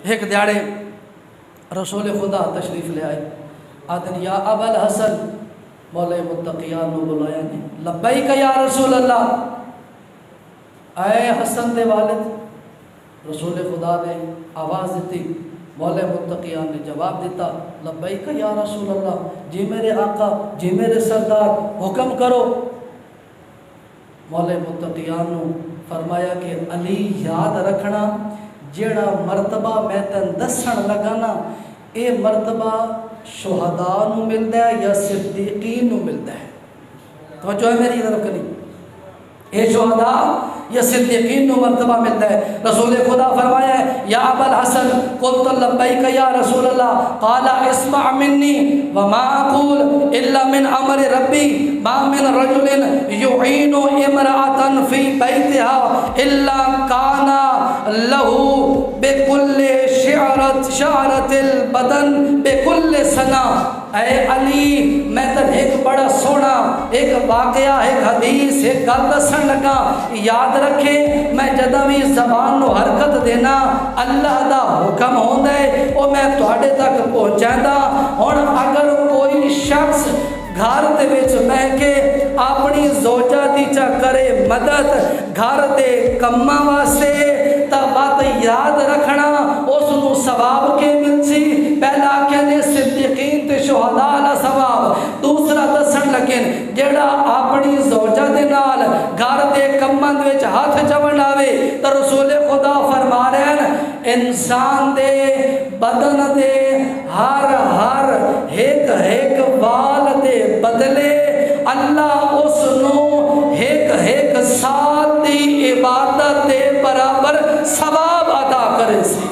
ایک دیاڑے رسول خدا تشریف لے آئے، آدن یا ابا الحسن، مولا متقیان نے بلایا نے، لبیک یا رسول اللہ، اے حسن دے والد۔ رسول خدا نے آواز دیتی، مولا متقیان نے جواب دیتا، لبیک یا رسول اللہ، جی میرے آقا، جی میرے سردار، حکم کرو۔ مولا متقیان نے فرمایا کہ علی یاد رکھنا، جیڑا مرتبہ میں تن دسن لگا نا، اے مرتبہ شہداء نو ملتا ہے یا صدیقین نو ملتا ہے؟ توجہ ہے میری طرف کری، اے شہداء یا صدیقین نو مرتبہ ملتا ہے۔ رسول خدا فرمایا ہے یا ابا الحسن قلت لبیک یا رسول اللہ، قال اسمع منی وما اقول الا من امر ربی ما من رجل يعين امرأة في بيتها الا كان له بكل شعرة البدن بكل سنة۔ اے علی، میں تن ایک بڑا سونا ایک واقعہ، ایک حدیث، ایک گل دسن لگا، یاد رکھے میں جدوں بھی زبان نو حرکت دینا اللہ دا حکم ہوندا ہے او میں تواڈے تک پہنچاندا۔ ہن اگر کوئی شخص گھر دے وچ بیٹھ کے اپنی زوجہ دی چا کرے مدد گھر دے کماں واسطے، تا بات یاد رکھنا اس نو ثواب کے مل سی۔ پہلا کہنے صدیقین تے شہداء دا ثواب، دوسرا دسن لگے جیڑا اپنی زوجہ دے نال گھر دے کماں دے وچ ہاتھ چون آوے، تے رسول خدا فرما رہے ہیں انسان دے بدن دے ہر ایک ایک وال دے بدلے اللہ اس نو ایک سال دی عبادت دے برابر ثواب عطا کرے سی۔